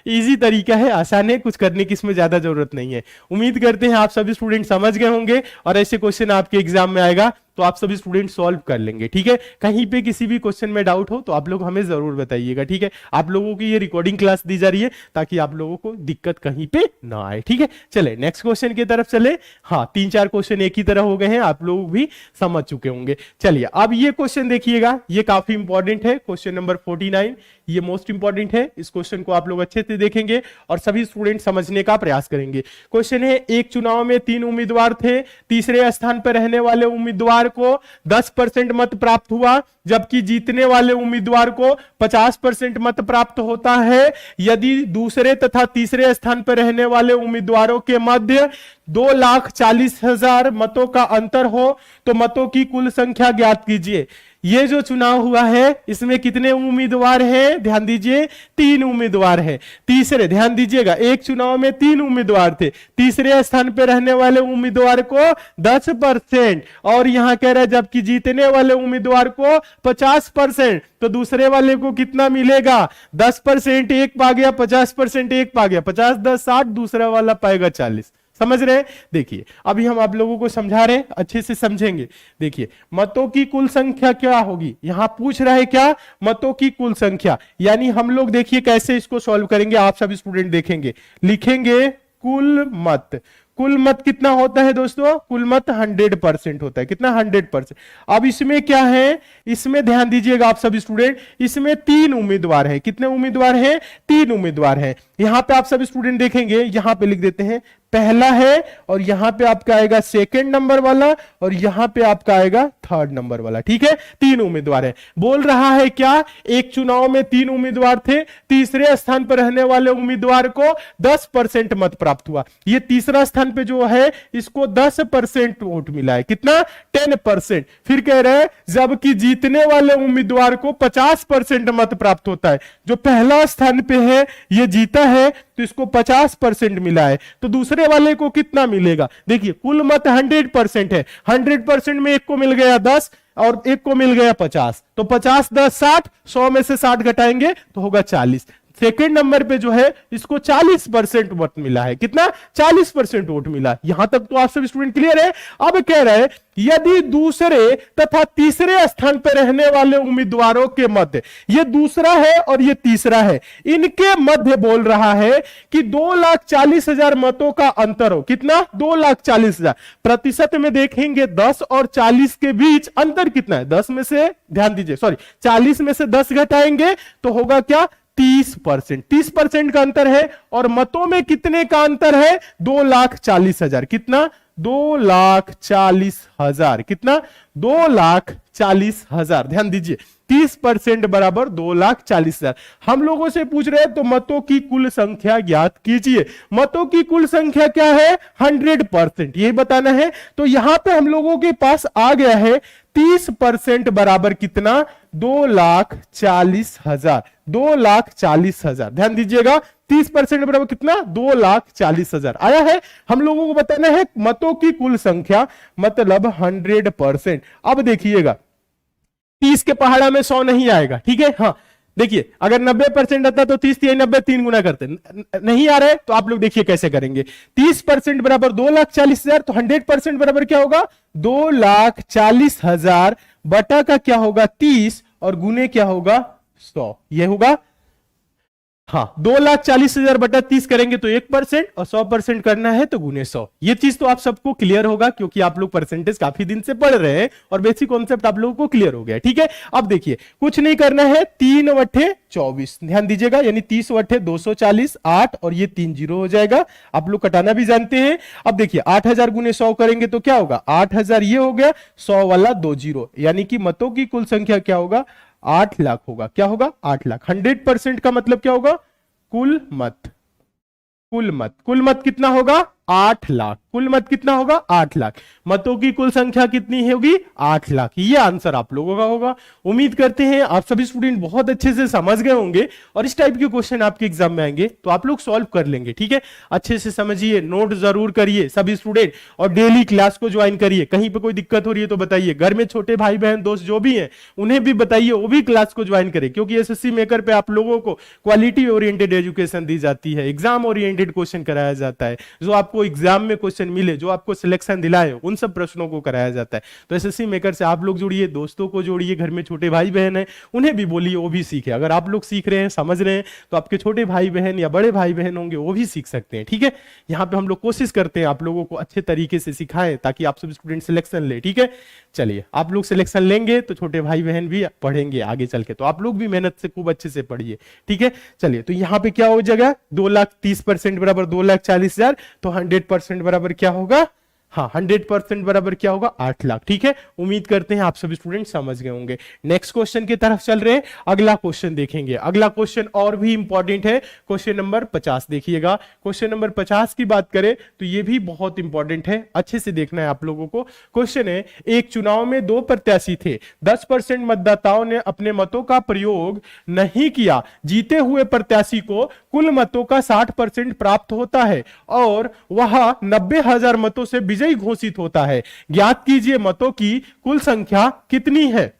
इजी तरीका है, आसान है, कुछ करने की इसमें ज्यादा जरूरत नहीं है। उम्मीद करते हैं आप सभी स्टूडेंट समझ गए होंगे और ऐसे क्वेश्चन आपके एग्जाम में आएगा तो आप सभी स्टूडेंट सॉल्व कर लेंगे, ठीक है। कहीं पे किसी भी क्वेश्चन में डाउट हो तो आप लोग हमें जरूर बताइएगा, ठीक है। आप लोगों की ये रिकॉर्डिंग क्लास दी जा रही है ताकि आप लोगों को दिक्कत कहीं पे ना आए, ठीक है। चले नेक्स्ट क्वेश्चन की तरफ चले। हाँ, 3-4 क्वेश्चन एक ही तरह हो गए हैं, आप लोग भी समझ चुके होंगे। चलिए अब ये क्वेश्चन देखिएगा, ये काफी इंपॉर्टेंट है, क्वेश्चन नंबर 49। ये मोस्ट इंपॉर्टेंट है, इस क्वेश्चन को आप लोग अच्छे से देखेंगे और सभी स्टूडेंट समझने का प्रयास करेंगे। क्वेश्चन है, एक चुनाव में 3 उम्मीदवार थे, तीसरे स्थान पर रहने वाले उम्मीदवार को 10% मत प्राप्त हुआ, जबकि जीतने वाले उम्मीदवार को 50% मत प्राप्त होता है। यदि दूसरे तथा तीसरे स्थान पर रहने वाले उम्मीदवारों के मध्य 2,40,000 मतों का अंतर हो तो मतों की कुल संख्या ज्ञात कीजिए। ये जो चुनाव हुआ है इसमें कितने उम्मीदवार हैं, ध्यान दीजिए, 3 उम्मीदवार हैं। तीसरे, ध्यान दीजिएगा, एक चुनाव में 3 उम्मीदवार थे, तीसरे स्थान पर रहने वाले उम्मीदवार को 10%, और यहां कह रहा है जबकि जीतने वाले उम्मीदवार को 50%, तो दूसरे वाले को कितना मिलेगा, 10% एक पा गया, 50% एक पा गया, 50 10 60, दूसरा वाला पाएगा 40। समझ रहे हैं। देखिए अभी हम आप लोगों को समझा रहे हैं, अच्छे से समझेंगे। देखिए मतों की कुल संख्या क्या होगी, यहां पूछ रहा है क्या, मतों की कुल संख्या, यानी हम लोग देखिए कैसे इसको सॉल्व करेंगे, आप सभी स्टूडेंट देखेंगे, लिखेंगे कुल मत। कुल मत कितना होता है दोस्तों, कुल मत 100% होता है। कितना, 100%। अब इसमें क्या है, इसमें ध्यान दीजिएगा आप सभी स्टूडेंट, इसमें 3 उम्मीदवार हैं। कितने उम्मीदवार हैं, 3 उम्मीदवार हैं। यहां पे आप सभी स्टूडेंट देखेंगे, यहां पे लिख देते हैं पहला है, और यहां पे आपका आएगा सेकंड नंबर वाला, और यहां पे आपका आएगा थर्ड नंबर वाला, ठीक है। 3 उम्मीदवार है। बोल रहा है क्या, एक चुनाव में 3 उम्मीदवार थे, तीसरे स्थान पर रहने वाले उम्मीदवार को 10% मत प्राप्त हुआ। ये तीसरा स्थान पे जो है इसको 10% वोट मिला है। कितना, 10%। फिर कह रहे हैं जबकि जीतने वाले उम्मीदवार को 50% मत प्राप्त होता है। जो पहला स्थान पे है ये जीता है तो इसको 50% मिला है, तो दूसरे वाले को कितना मिलेगा। देखिए कुल मत 100% है, 100% में एक को मिल गया 10 और एक को मिल गया 50, तो 50 10 60, 100 में से 60 घटाएंगे तो होगा 40। सेकेंड नंबर पे जो है इसको 40% वोट मिला है। कितना, 40% वोट मिला। यहां तक तो आप सब स्टूडेंट क्लियर है। अब कह रहे हैं यदि दूसरे तथा तीसरे स्थान पर रहने वाले उम्मीदवारों के मध्य, ये दूसरा है और ये तीसरा है, इनके मध्य बोल रहा है कि 2,40,000 मतों का अंतर हो। कितना, 2,40,000। प्रतिशत में देखेंगे 10 और 40 के बीच अंतर कितना है, 10 में से, ध्यान दीजिए, सॉरी 40 में से 10 घटाएंगे तो होगा क्या, 30%। 30% का अंतर है। और मतों में कितने का अंतर है, 2,40,000। कितना, 2,40,000। कितना? 2,40,000। ध्यान दीजिए, 30% बराबर 2,40,000। हम लोगों से पूछ रहे हैं तो मतों की कुल संख्या ज्ञात कीजिए। मतों की कुल संख्या क्या है? 100%, यही बताना है। तो यहां पे हम लोगों के पास आ गया है 30% बराबर कितना? 2,40,000। 2,40,000। ध्यान दीजिएगा, 30% बराबर कितना? 2,40,000 आया है। हम लोगों को बताना है मतों की कुल संख्या, मतलब 100%। अब देखिएगा, 30 के पहाड़ा में 100 नहीं आएगा, ठीक है। हाँ देखिए, अगर 90% आता तो 30 3 90 3 गुना करते, नहीं आ रहा है तो आप लोग देखिए कैसे करेंगे। 30% बराबर 2,40,000, तो 100% बराबर क्या होगा? 2,40,000 बटा का क्या होगा? 30, और गुने क्या होगा? 100। यह होगा, हाँ, 2,40,000 बटा 30 करेंगे तो 1%, और 100% करना है तो गुने 100। ये चीज तो आप सबको क्लियर होगा, क्योंकि आप लोग परसेंटेज काफी दिन से पढ़ रहे हैं और बेसिक कॉन्सेप्ट आप लोगों को क्लियर हो गया, ठीक है। अब देखिए, कुछ नहीं करना है, 3/24। ध्यान दीजिएगा, यानी 30/240, 8, और ये 3 0 हो जाएगा। आप लोग कटाना भी जानते हैं। अब देखिए, 8,000 गुने 100 करेंगे तो क्या होगा? 8,000 ये हो गया, 100 वाला 2 0, यानी कि मतों की कुल संख्या क्या होगा? 8 लाख होगा। क्या होगा? 8 लाख। 100% का मतलब क्या होगा? कुल मत। कुल मत, कुल मत कितना होगा? 8 लाख। कुल मत कितना होगा? 8 लाख। मतों की कुल संख्या कितनी होगी? 8 लाख। ये आंसर आप लोगों का होगा। उम्मीद करते हैं आप सभी स्टूडेंट बहुत अच्छे से समझ गए होंगे, और इस टाइप के क्वेश्चन आपके एग्जाम में आएंगे तो आप लोग सॉल्व कर लेंगे, ठीक है। अच्छे से समझिए, नोट जरूर करिए सभी स्टूडेंट, और डेली क्लास को ज्वाइन करिए। कहीं पे कोई दिक्कत हो रही है तो बताइए। घर में छोटे भाई बहन दोस्त जो भी हैं उन्हें भी बताइए, वो भी क्लास को ज्वाइन करें, क्योंकि एसएससी मेकर पे आप लोगों को क्वालिटी ओरिएंटेड एजुकेशन दी जाती है, एग्जाम ओरिएंटेड क्वेश्चन कराया जाता है। जो आपको एग्जाम में क्वेश्चन मिले, जो आपको सिलेक्शन दिलाए, उन सब प्रश्नों को कराया जाता है। तो एसएससी मेकर से आप लोग जुड़िए, दोस्तों को जोड़िए, घर में छोटे भाई बहन हैं उन्हें भी बोलिए, वो भी सीखे। अगर आप लोग सीख रहे हैं, समझ रहे हैं, तो आपके छोटे भाई बहन या बड़े भाई बहन होंगे वो भी सीख सकते हैं, ठीक है। यहाँ पे हम लोग कोशिश करते हैं आप लोगों को अच्छे तरीके से सिखाएं, ताकि आप सब स्टूडेंट सिलेक्शन ले, ठीक है। चलिए, आप लोग सिलेक्शन लेंगे तो छोटे भाई बहन भी पढ़ेंगे आगे चल के, तो आप लोग भी मेहनत से खूब अच्छे से पढ़िए, ठीक है। चलिए, तो यहाँ पे क्या हो जाएगा? 2,30% बराबर 2,40,000, तो 100% बराबर क्या होगा? हाँ, 100% बराबर क्या होगा? 8 लाख, ठीक है। उम्मीद करते हैं आप सभी स्टूडेंट समझ गए होंगे। नेक्स्ट क्वेश्चन की तरफ चल रहे हैं, अगला क्वेश्चन देखेंगे। अगला क्वेश्चन और भी इंपॉर्टेंट है, क्वेश्चन नंबर 50 देखिएगा। क्वेश्चन नंबर 50 की बात करें तो ये भी बहुत इंपॉर्टेंट है, अच्छे से देखना है आप लोगों को। क्वेश्चन है, एक चुनाव में 2 प्रत्याशी थे, 10% मतदाताओं ने अपने मतों का प्रयोग नहीं किया। जीते हुए प्रत्याशी को कुल मतों का 60% प्राप्त होता है, और वह 90,000 मतों से विजयी घोषित होता है। ज्ञात कीजिए मतों की कुल संख्या कितनी है।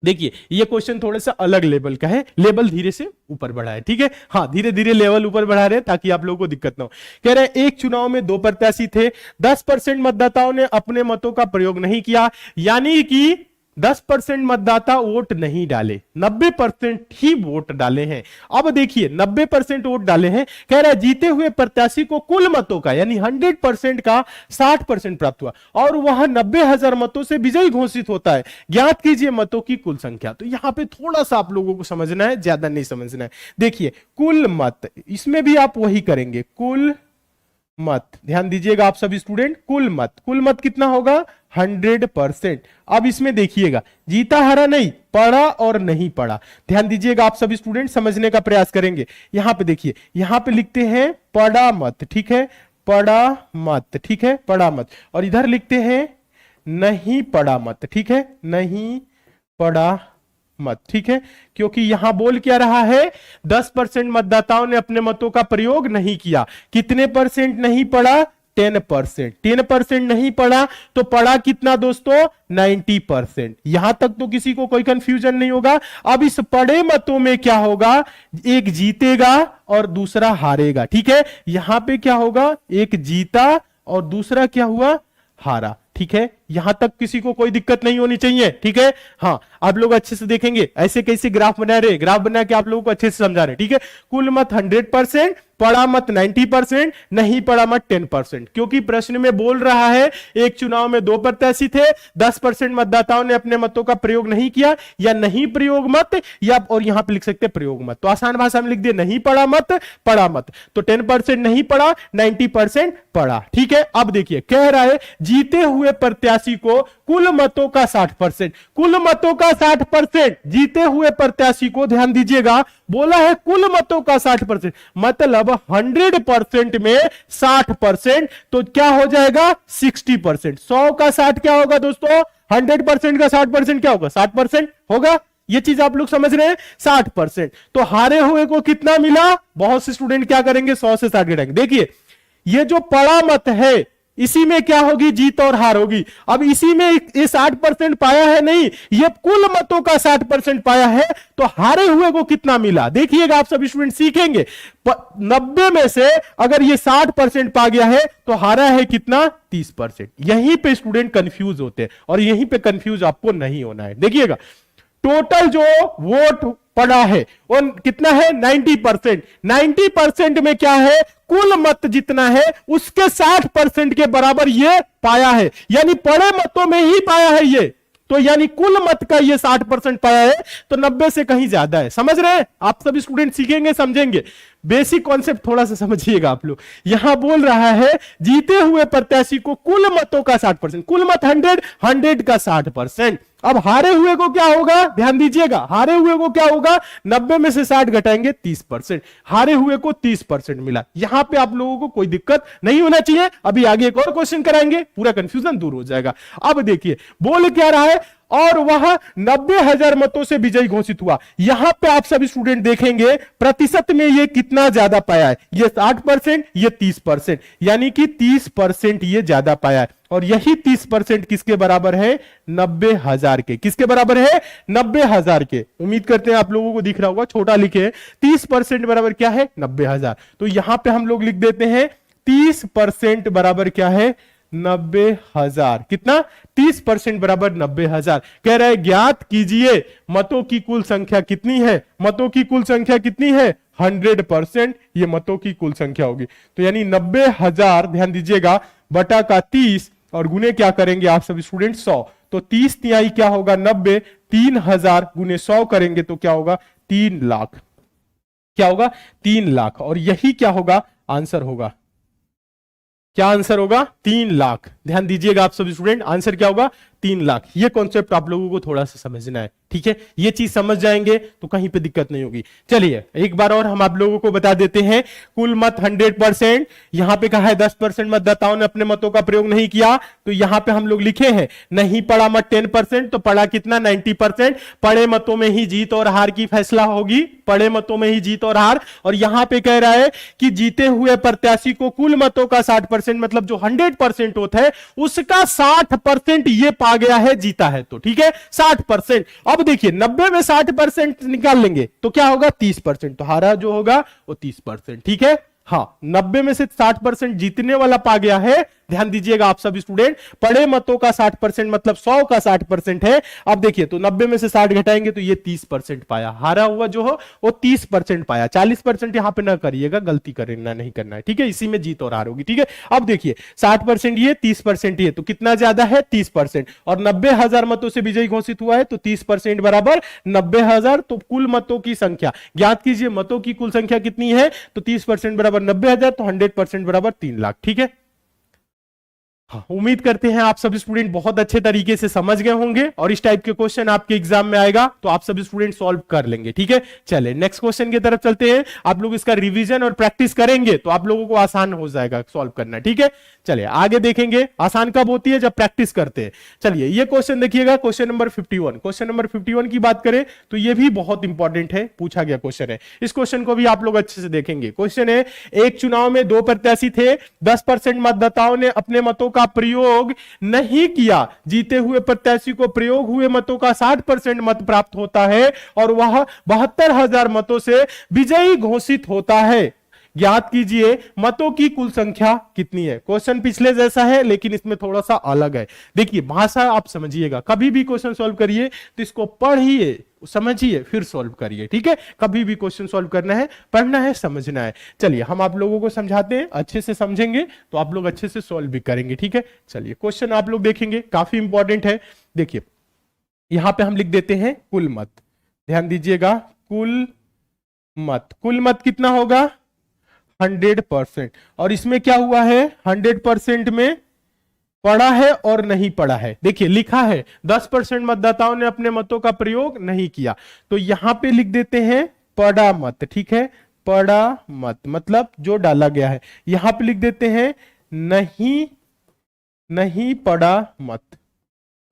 देखिए, ये क्वेश्चन थोड़ा सा अलग लेवल का है, लेवल धीरे से ऊपर बढ़ा है, ठीक है। हाँ, धीरे धीरे लेवल ऊपर बढ़ा रहे हैं ताकि आप लोगों को दिक्कत ना हो। कह रहे हैं, एक चुनाव में 2 प्रत्याशी थे, 10% मतदाताओं ने अपने मतों का प्रयोग नहीं किया, यानी कि 10% मतदाता वोट नहीं डाले, 90% ही वोट डाले हैं। अब देखिए, 90% वोट डाले हैं। कह रहा है, जीते हुए प्रत्याशी को कुल मतों का, यानी 100% का 60% प्राप्त हुआ, और वह 90,000 मतों से विजयी घोषित होता है। ज्ञात कीजिए मतों की कुल संख्या। तो यहां पे थोड़ा सा आप लोगों को समझना है, ज्यादा नहीं समझना है। देखिए, कुल मत, इसमें भी आप वही करेंगे, कुल मत। ध्यान दीजिएगा आप सभी स्टूडेंट, कुल मत। कुल मत कितना होगा? 100%। अब इसमें देखिएगा, जीता हारा नहीं, पढ़ा और नहीं पढ़ा। ध्यान दीजिएगा आप सभी स्टूडेंट, समझने का प्रयास करेंगे। यहां पे देखिए, यहां पे लिखते हैं पढ़ा मत, ठीक है, पढ़ा मत, ठीक है, पढ़ा मत। और इधर लिखते हैं नहीं पढ़ा मत, ठीक है, नहीं पढ़ा मत, ठीक है। क्योंकि यहां बोल क्या रहा है? 10% मतदाताओं ने अपने मतों का प्रयोग नहीं किया। कितने परसेंट नहीं पढ़ा? 10%। 10% नहीं पढ़ा तो पढ़ा कितना दोस्तों? 90%। यहां तक तो किसी को कोई कंफ्यूजन नहीं होगा। अब इस पढ़े मतों में क्या होगा? एक जीतेगा और दूसरा हारेगा, ठीक है। यहां पे क्या होगा? एक जीता और दूसरा क्या हुआ? हारा, ठीक है। यहां तक किसी को कोई दिक्कत नहीं होनी चाहिए, ठीक है। हाँ, आप लोग अच्छे से देखेंगे ऐसे कैसे ग्राफ बना रहे, ग्राफ बना के आप लोगों को अच्छे से समझा रहे, ठीक है। कुल मत 100%, पड़ा मत 90%, नहीं पड़ा मत 10%, क्योंकि प्रश्न में बोल रहा है एक चुनाव में 2 प्रत्याशी थे, 10% मतदाताओं ने अपने मतों का प्रयोग नहीं किया, या नहीं प्रयोग मत, या और यहां पे लिख सकते प्रयोग मत। तो आसान भाषा में लिख दिए नहीं पड़ा मत, पड़ा मत। तो 10% नहीं पड़ा, 90% पड़ा, ठीक है। अब देखिए कह रहा है जीते हुए प्रत्याशी को कुल मतों का 60%, कुल मतों का 60%, जीते हुए प्रत्याशी को, ध्यान दीजिएगा, बोला है कुल मतों का 60%, मतलब 100% में 60%, तो क्या हो जाएगा 60%। 100 का 60 क्या होगा दोस्तों, 100% का 60% क्या होगा, 60% होगा। ये चीज आप लोग समझ रहे हैं, 60%। तो हारे हुए को कितना मिला, बहुत से स्टूडेंट क्या करेंगे 100 से 60 घटाएंगे। देखिए ये जो पड़ा मत है इसी में क्या होगी, जीत और हार होगी। अब इसी में ये 60% पाया है, नहीं, ये कुल मतों का 60% पाया है, तो हारे हुए को कितना मिला देखिएगा, आप सब स्टूडेंट सीखेंगे। 90 में से अगर ये 60% पा गया है तो हारा है कितना, 30%। यहीं पे स्टूडेंट कंफ्यूज होते हैं, और यहीं पे कंफ्यूज आपको नहीं होना है। देखिएगा टोटल जो वोट पड़ा है वो कितना है, 90%। 90% में क्या है, कुल मत जितना है उसके 60% के बराबर ये पाया है, यानी पड़े मतों में ही पाया है ये, तो यानी कुल मत का ये 60% पाया है, तो 90 से कहीं ज्यादा है। समझ रहे हैं, आप सभी स्टूडेंट सीखेंगे, समझेंगे। बेसिक कॉन्सेप्ट थोड़ा सा समझिएगा आप लोग। यहां बोल रहा है जीते हुए प्रत्याशी को कुल मतों का 60%, कुल मत 100 का 60%। अब हारे हुए को क्या होगा, ध्यान दीजिएगा, हारे हुए को क्या होगा, 90 में से 60 घटाएंगे 30%, हारे हुए को 30% मिला। यहां पे आप लोगों को कोई दिक्कत नहीं होना चाहिए। अभी आगे एक और क्वेश्चन कराएंगे, पूरा कंफ्यूजन दूर हो जाएगा। अब देखिए बोल क्या रहा है, और वह 90,000 मतों से विजयी घोषित हुआ। यहां पे आप सभी स्टूडेंट देखेंगे प्रतिशत में ये कितना ज्यादा पाया है, ये 60%, ये 30%, यानी कि 30% ये ज्यादा पाया है। और यही 30% किसके बराबर है, 90,000 के। किसके बराबर है, 90,000 के। उम्मीद करते हैं आप लोगों को दिख रहा होगा, छोटा लिखे 30% बराबर क्या है, 90,000। तो यहां पे हम लोग लिख देते हैं 30% बराबर क्या है, 90,000। कितना, 30% बराबर 90,000। कह रहा है ज्ञात कीजिए मतों की कुल संख्या कितनी है, मतों की कुल संख्या कितनी है, 100%। ये मतों की कुल संख्या होगी, तो यानी 90,000, ध्यान दीजिएगा, बटा का 30, और गुने क्या करेंगे आप सभी स्टूडेंट, 100। तो 30 तिहाई क्या होगा, 90, 3000 गुने 100 करेंगे तो क्या होगा, 3 लाख। क्या होगा, 3 लाख। और यही क्या होगा, आंसर होगा। क्या आंसर होगा, 3 लाख। ध्यान दीजिएगा आप सभी स्टूडेंट, आंसर क्या होगा, 3 लाख। ये कॉन्सेप्ट आप लोगों को थोड़ा सा समझना है, ठीक है। ये चीज समझ जाएंगे तो कहीं पे दिक्कत नहीं होगी। चलिए एक बार और हम आप लोगों को बता देते हैं, कुल मत 100%, यहां पे कहा है 10% मतदाताओं ने अपने मतों का प्रयोग नहीं किया, तो यहां पे हम लोग लिखे हैं नहीं पड़ा मत 10%, तो पड़ा कितना, 90%। पड़े मतों में ही जीत और हार की फैसला होगी, पड़े मतों में ही जीत और हार। और यहां पे कह रहा है कि जीते हुए प्रत्याशी को कुल मतों का 60%, मतलब जो 100% होता है उसका 60% ये पा गया है, जीता है। तो ठीक है, 60%। अब देखिए 90 में 60% निकाल लेंगे तो क्या होगा, 30%। तो हारा जो होगा वो 30%, ठीक है। हाँ, 90 में से 60% जीतने वाला पा गया है। ध्यान दीजिएगा आप सभी स्टूडेंट, पड़े मतों का 60% मतलब 100 का 60% है। अब देखिए तो 90 में से 60 घटाएंगे तो ये 30% पाया, हारा हुआ जो हो वो 30% पाया। 40% यहां पे ना करिएगा, गलती करना नहीं करना है, ठीक है। इसी में जीत और हार होगी, ठीक है। अब देखिए 60% ये, 30% ये, तो कितना ज्यादा है, 30%। और 90,000 मतों से विजयी घोषित हुआ है, तो 30% बराबर 90,000। तो कुल मतों की संख्या ज्ञात कीजिए, मतों की कुल संख्या कितनी है, तो 30% बराबर 90,000, तो 100% बराबर 3 लाख, ठीक है। हाँ, उम्मीद करते हैं आप सभी स्टूडेंट बहुत अच्छे तरीके से समझ गए होंगे, और इस टाइप के क्वेश्चन आपके एग्जाम में आएगा तो आप सभी स्टूडेंट सॉल्व कर लेंगे, ठीक है। चले नेक्स्ट क्वेश्चन की तरफ चलते हैं। आप लोग इसका रिवीजन और प्रैक्टिस करेंगे तो आप लोगों को आसान हो जाएगा सॉल्व करना, ठीक है। चलिए आगे देखेंगे, आसान कब होती है, जब प्रैक्टिस करते हैं। चलिए ये क्वेश्चन देखिएगा, क्वेश्चन नंबर 51। क्वेश्चन नंबर 51 की बात करें तो ये भी बहुत इंपॉर्टेंट है, पूछा गया क्वेश्चन है। इस क्वेश्चन को भी आप लोग अच्छे से देखेंगे। क्वेश्चन है, एक चुनाव में 2 प्रत्याशी थे, 10% मतदाताओं ने अपने मतों का प्रयोग नहीं किया। जीते हुए प्रत्याशी को प्रयोग हुए मतों का 60% मत प्राप्त होता है और वह 72,000 मतों से विजयी घोषित होता है। ज्ञात कीजिए मतों की कुल संख्या कितनी है। क्वेश्चन पिछले जैसा है लेकिन इसमें थोड़ा सा अलग है। देखिए भाषा आप समझिएगा, कभी भी क्वेश्चन सॉल्व करिए तो इसको पढ़िए, समझिए, फिर सॉल्व करिए, ठीक है। कभी भी क्वेश्चन सॉल्व करना है, पढ़ना है, समझना है। चलिए हम आप लोगों को समझाते हैं, अच्छे से समझेंगे तो आप लोग अच्छे से सॉल्व भी करेंगे, ठीक है। चलिए क्वेश्चन आप लोग देखेंगे, काफी इंपॉर्टेंट है। देखिए यहां पे हम लिख देते हैं कुल मत, ध्यान दीजिएगा, कुल मत, कुल मत कितना होगा 100%। और इसमें क्या हुआ है, 100% में पढ़ा है और नहीं पढ़ा है। देखिए लिखा है 10% मतदाताओं ने अपने मतों का प्रयोग नहीं किया, तो यहां पे लिख देते हैं पढ़ा मत, ठीक है। पढ़ा मत मतलब जो डाला गया है। यहां पे लिख देते हैं नहीं पढ़ा मत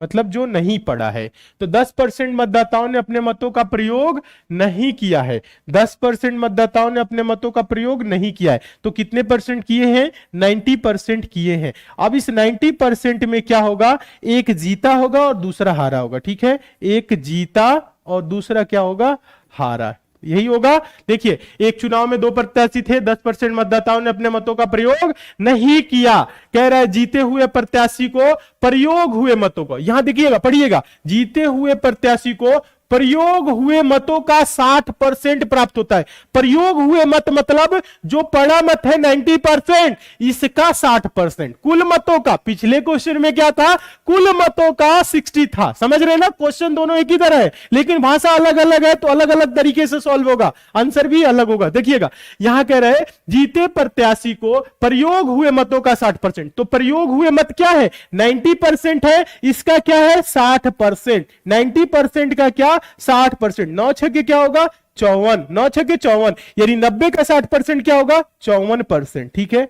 मतलब जो नहीं पढ़ा है। तो 10% मतदाताओं ने अपने मतों का प्रयोग नहीं किया है, 10% मतदाताओं ने अपने मतों का प्रयोग नहीं किया है। तो कितने परसेंट किए हैं, 90% किए हैं। अब इस 90% में क्या होगा, एक जीता होगा और दूसरा हारा होगा, ठीक है। एक जीता और दूसरा क्या होगा, हारा, यही होगा। देखिए एक चुनाव में 2 प्रत्याशी थे, 10% मतदाताओं ने अपने मतों का प्रयोग नहीं किया। कह रहा है जीते हुए प्रत्याशी को प्रयोग हुए मतों को, यहां देखिएगा, पढ़िएगा, जीते हुए प्रत्याशी को प्रयोग हुए मतों का 60% प्राप्त होता है। प्रयोग हुए मत मतलब जो पड़ा मत है 90%, इसका 60%। कुल मतों का, पिछले क्वेश्चन में क्या था, कुल मतों का 60 था। समझ रहे ना, क्वेश्चन दोनों एक ही तरह है लेकिन भाषा अलग अलग है तो अलग अलग तरीके से सॉल्व होगा, आंसर भी अलग होगा। देखिएगा यहां कह रहे जीते प्रत्याशी को प्रयोग हुए मतों का 60%, तो प्रयोग हुए मत क्या है, 90% है, इसका क्या है 60%। 90% का क्या 60%, 9 छक्के क्या होगा 54, 9 छक्के 54, यानी 90 का 60% क्या होगा 54%, ठीक है।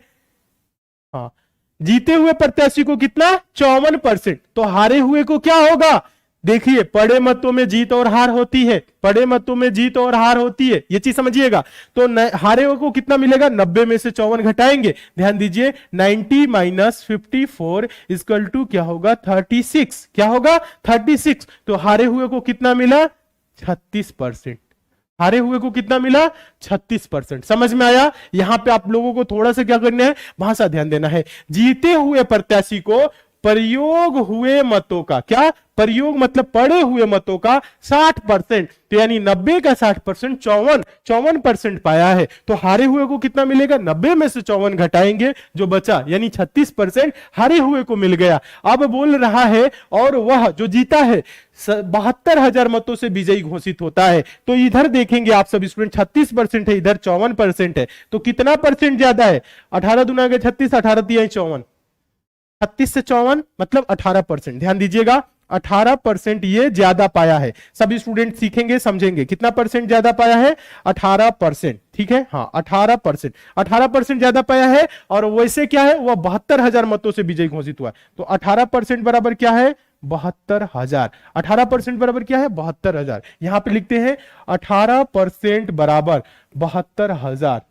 हाँ, जीते हुए प्रत्याशी को कितना 54%, तो हारे हुए को क्या होगा, देखिए पड़े मतों में जीत और हार होती है, पड़े मतों में जीत और हार होती है, ये चीज समझिएगा। तो हारे हुए को कितना मिलेगा, 90 में से 54 घटाएंगे, ध्यान दीजिए 90 - 54 इक्वल टू क्या होगा 36, क्या होगा 36। तो हारे हुए को कितना मिला 36%, हारे हुए को कितना मिला 36%। समझ में आया। यहां पे आप लोगों को थोड़ा सा क्या करना है, भाषा ध्यान देना है। जीते हुए प्रत्याशी को प्रयोग हुए मतों का, क्या प्रयोग मतलब पड़े हुए मतों का 60%, तो यानी 90 का 60% 54% पाया है। तो हारे हुए को कितना मिलेगा, 90 में से 54 घटाएंगे, जो बचा यानी 36% हारे हुए को मिल गया। अब बोल रहा है और वह जो जीता है 72,000 मतों से विजयी घोषित होता है। तो इधर देखेंगे आप सब स्टूडेंट 36% है, इधर 54% है, तो कितना परसेंट ज्यादा है, 18 दूना 36, 18 तिया 54, 36 से 54 मतलब 18%। ध्यान दीजिएगा 18% ये ज्यादा पाया है। सभी स्टूडेंट सीखेंगे समझेंगे कितना परसेंट ज्यादा पाया है, 18%, ठीक है। हाँ 18% ज्यादा पाया है। और वैसे क्या है, वह 72,000 मतों से विजयी घोषित हुआ। तो 18% बराबर क्या है 72,000, 18% बराबर क्या है 72,000। यहां पे लिखते हैं 18% बराबर 72,000,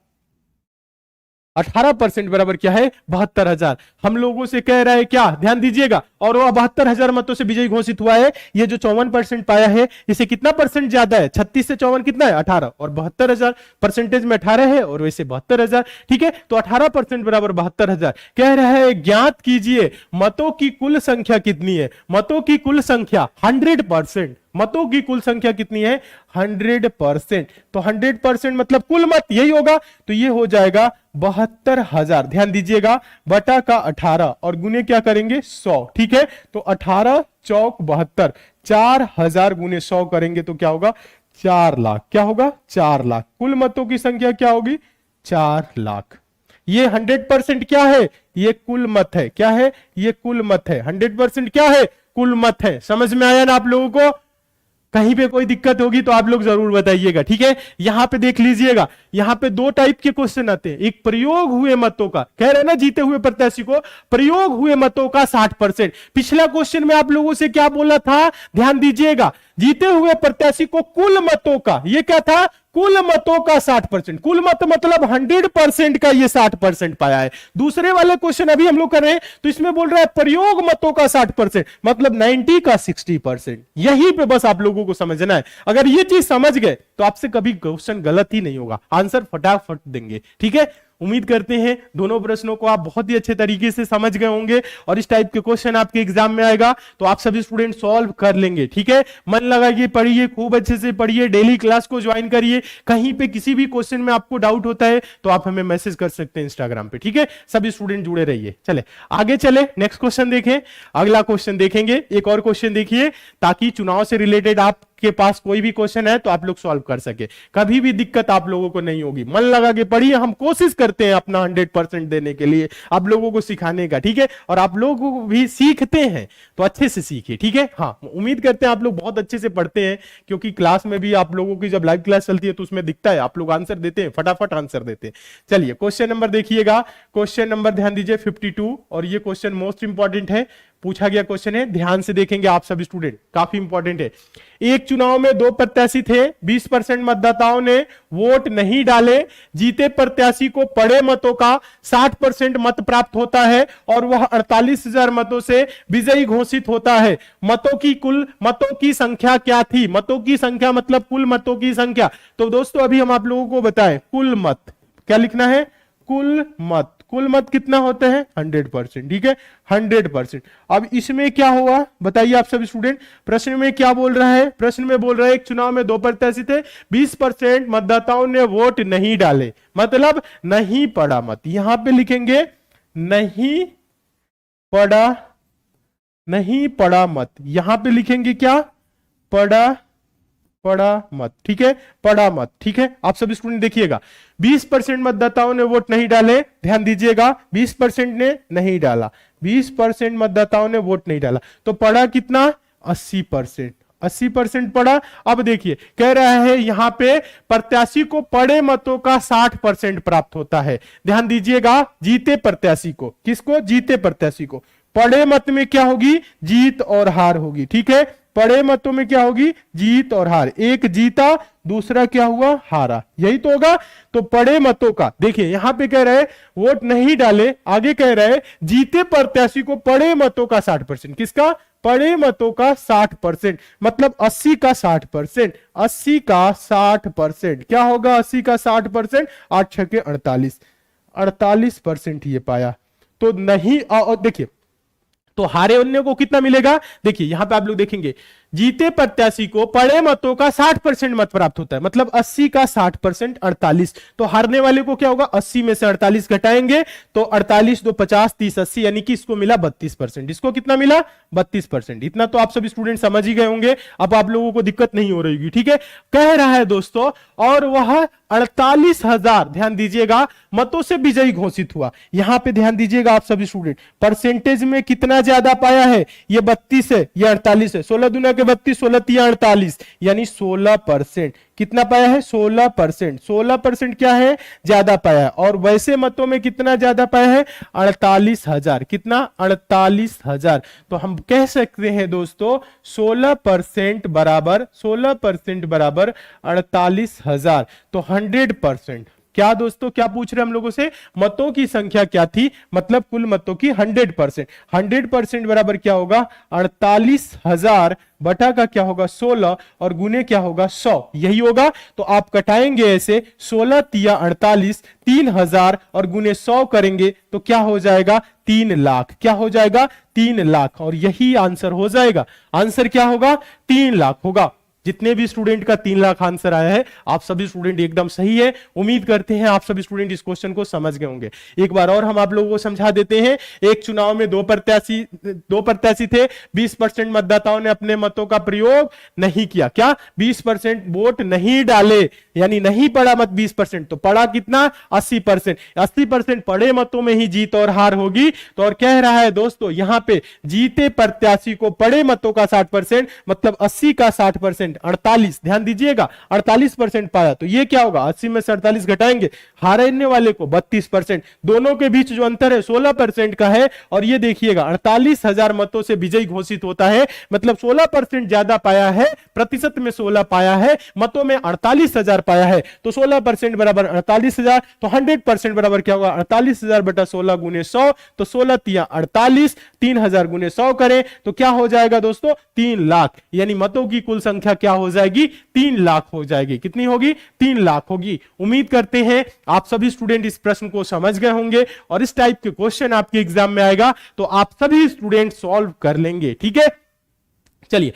18% बराबर क्या है 72,000। हम लोगों से कह रहा है क्या, ध्यान दीजिएगा, और वह 72,000 मतों से विजयी घोषित हुआ है। ये जो 54% पाया है इसे कितना परसेंट ज्यादा है, 36 से 54 कितना है 18, और 72,000 परसेंटेज में 18 है और वैसे 72,000, ठीक है। तो 18% बराबर 72,000। कह रहा है ज्ञात कीजिए मतों की कुल संख्या कितनी है। मतों की कुल संख्या 100%, मतों की कुल संख्या कितनी है 100%। तो 100% मतलब कुल मत यही होगा, तो ये हो जाएगा 72,000। ध्यान दीजिएगा बटा का 18 और गुने क्या करेंगे 100, ठीक है। तो 18 चौक 72, 4,000 गुने 100 करेंगे तो क्या होगा 4 लाख, क्या होगा 4 लाख। कुल मतों की संख्या क्या होगी 4 लाख। ये 100% क्या है, ये कुल मत है, क्या है ये कुल मत है। 100% क्या है कुल मत है। समझ में आया ना आप लोगों को, कहीं पे कोई दिक्कत होगी तो आप लोग जरूर बताइएगा, ठीक है। यहां पे देख लीजिएगा, यहां पे 2 टाइप के क्वेश्चन आते हैं। एक प्रयोग हुए मतों का, कह रहे ना जीते हुए प्रत्याशी को प्रयोग हुए मतों का 60%। पिछला क्वेश्चन में आप लोगों से क्या बोला था, ध्यान दीजिएगा, जीते हुए प्रत्याशी को कुल मतों का, ये क्या था कुल मतों का 60%, कुल मत मतलब 100% का ये 60% पाया है। दूसरे वाले क्वेश्चन अभी हम लोग कर रहे हैं तो इसमें बोल रहा है प्रयोग मतों का 60%, मतलब 90 का 60%। यहीं पे बस आप लोगों को समझना है। अगर ये चीज समझ गए तो आपसे कभी क्वेश्चन गलत ही नहीं होगा, आंसर फटाफट देंगे। ठीक है, उम्मीद करते हैं दोनों प्रश्नों को आप बहुत ही अच्छे तरीके से समझ गए होंगे और इस टाइप के क्वेश्चन आपके एग्जाम में आएगा तो आप सभी स्टूडेंट सॉल्व कर लेंगे। ठीक है, मन लगाइए, पढ़िए, खूब अच्छे से पढ़िए, डेली क्लास को ज्वाइन करिए। कहीं पे किसी भी क्वेश्चन में आपको डाउट होता है तो आप हमें मैसेज कर सकते हैं इंस्टाग्राम पे। ठीक है, सभी स्टूडेंट जुड़े रहिए। चले आगे चले, नेक्स्ट क्वेश्चन देखें, अगला क्वेश्चन देखेंगे। एक और क्वेश्चन देखिए ताकि चुनाव से रिलेटेड आप के पास कोई भी क्वेश्चन है तो आप लोग सॉल्व कर सके, कभी भी दिक्कत आप लोगों को नहीं होगी। मन लगा के पढ़िए, हम कोशिश करते हैं अपना 100% देने के लिए, आप लोगों को सिखाने का। ठीक है, और आप लोग भी सीखते हैं तो अच्छे से सीखिए। ठीक है, हाँ, उम्मीद करते हैं आप लोग बहुत अच्छे से पढ़ते हैं, क्योंकि क्लास में भी आप लोगों की जब लाइव क्लास चलती है तो उसमें दिखता है आप लोग आंसर देते हैं, फटाफट आंसर देते हैं। चलिए क्वेश्चन नंबर देखिएगा, क्वेश्चन नंबर ध्यान दीजिए 52, और ये क्वेश्चन मोस्ट इंपॉर्टेंट है, पूछा गया क्वेश्चन है, ध्यान से देखेंगे आप सभी स्टूडेंट, काफी इंपॉर्टेंट है। एक चुनाव में 2 प्रत्याशी थे, 20% मतदाताओं ने वोट नहीं डाले, जीते प्रत्याशी को पड़े मतों का 60% मत प्राप्त होता है और वह 48,000 मतों से विजयी घोषित होता है। कुल मतों की संख्या क्या थी? मतों की संख्या मतलब कुल मतों की संख्या। तो दोस्तों अभी हम आप लोगों को बताएं, कुल मत क्या लिखना है? कुल मत। कुल मत कितना होते हैं? 100%। ठीक है, 100%। अब इसमें क्या हुआ बताइए आप सभी स्टूडेंट, प्रश्न में क्या बोल रहा है? प्रश्न में बोल रहा है एक चुनाव में 2 प्रत्याशी थे, 20% मतदाताओं ने वोट नहीं डाले, मतलब नहीं पड़ा मत। यहां पे लिखेंगे नहीं पड़ा मत, यहां पे लिखेंगे क्या? पड़ा मत। ठीक है, पड़ा मत। ठीक है, आप सभी स्टूडेंट देखिएगा, 20% मतदाताओं ने वोट नहीं डाले, ध्यान दीजिएगा, 20% ने नहीं डाला, 20% मतदाताओं ने वोट नहीं डाला, तो पड़ा कितना? 80%। 80% पड़ा। अब देखिए कह रहा है यहां पे प्रत्याशी को पड़े मतों का 60% प्राप्त होता है। ध्यान दीजिएगा, जीते प्रत्याशी को, किसको? जीते प्रत्याशी को। पड़े मत में क्या होगी? जीत और हार होगी। ठीक है, पड़े मतों में क्या होगी? जीत और हार। एक जीता, दूसरा क्या हुआ? हारा, यही तो होगा। तो पड़े मतों का, देखिए यहां पे कह रहे वोट नहीं डाले, आगे कह रहे जीते प्रत्याशी को पड़े मतों का 60%। किसका? पड़े मतों का 60%, मतलब 80 का 60%। 80 का 60% क्या होगा? 80 का 60%, 8 छके 48, 48% ये पाया। तो नहीं, देखिए तो हारे अन्य को कितना मिलेगा? देखिए यहां पे आप लोग देखेंगे, जीते प्रत्याशी को पड़े मतों का 60% मत प्राप्त होता है, मतलब 80 का 60%, 48। तो हारने वाले को क्या होगा? 80 में से 48 घटाएंगे तो 48 2 50 30 80, यानी कि इसको मिला 32%। इसको कितना मिला? 32%। इतना तो आप सभी स्टूडेंट समझ ही गए होंगे, अब आप लोगों को दिक्कत नहीं हो रही होगी। ठीक है, कह रहा है दोस्तों, और वह 48,000, ध्यान दीजिएगा, मतों से विजयी घोषित हुआ। यहां पे ध्यान दीजिएगा आप सभी स्टूडेंट, परसेंटेज में कितना ज्यादा पाया है? ये 32 है, ये 48 है, 16 दूना के 32, 16 तिया 48, यानी 16%। कितना पाया है? 16%। 16% क्या है? ज्यादा पाया है। और वैसे मतों में कितना ज्यादा पाया है? 48,000। कितना? 48,000। तो हम कह सकते हैं दोस्तों 16% बराबर 48,000। तो 100%। क्या दोस्तों, क्या पूछ रहे हैं हम लोगों से? मतों की संख्या क्या थी, मतलब कुल मतों की 100%। 100% बराबर क्या होगा? 48,000 बटा का क्या होगा? 16, और गुने क्या होगा? 100, यही होगा। तो आप कटाएंगे ऐसे, 16 तिया 48, 3,000 और गुने 100 करेंगे तो क्या हो जाएगा? 3 लाख। क्या हो जाएगा? 3 लाख। और यही आंसर हो जाएगा। आंसर क्या होगा? 3 लाख होगा। जितने भी स्टूडेंट का 3 लाख आंसर आया है, आप सभी स्टूडेंट एकदम सही है। उम्मीद करते हैं आप सभी स्टूडेंट इस क्वेश्चन को समझ गए होंगे। एक बार और हम आप लोगों को समझा देते हैं। एक चुनाव में 2 प्रत्याशी थे, 20% मतदाताओं ने अपने मतों का प्रयोग नहीं किया। क्या? 20% वोट नहीं डाले, यानी नहीं पड़ा मत 20%, तो पड़ा कितना? 80%। 80% पड़े मतों में ही जीत और हार होगी। तो और कह रहा है दोस्तों यहां पे जीते प्रत्याशी को पड़े मतों का 60%, मतलब 80 का 60%, 48, ध्यान दीजिएगा 48% पाया। तो ये क्या होगा? 80 में से 48 घटाएंगे, हारने वाले को 32%। दोनों के बीच जो अंतर है 16% का है। और ये देखिएगा 48,000 मतों से विजयी घोषित होता है, मतलब 16% ज्यादा पाया है, प्रतिशत में 16 पाया है, मतों में 48,000 पाया है। तो 16% बराबर 48,000। तो 100% बराबर क्या होगा 48,000 बटा 16 गुने 100। तो 16 तिया 48, 3,000 गुने 100 करें तो क्या हो जाएगा दोस्तों 3 लाख। यानी मतों की कुल संख्या क्या हो जाएगी 3 लाख हो जाएगी। कितनी होगी 3 लाख होगी। उम्मीद करते हैं आप सभी स्टूडेंट इस प्रश्न को समझ गए होंगे और इस टाइप के क्वेश्चन आपके एग्जाम में आएगा तो आप सभी स्टूडेंट सॉल्व कर लेंगे। ठीक है, चलिए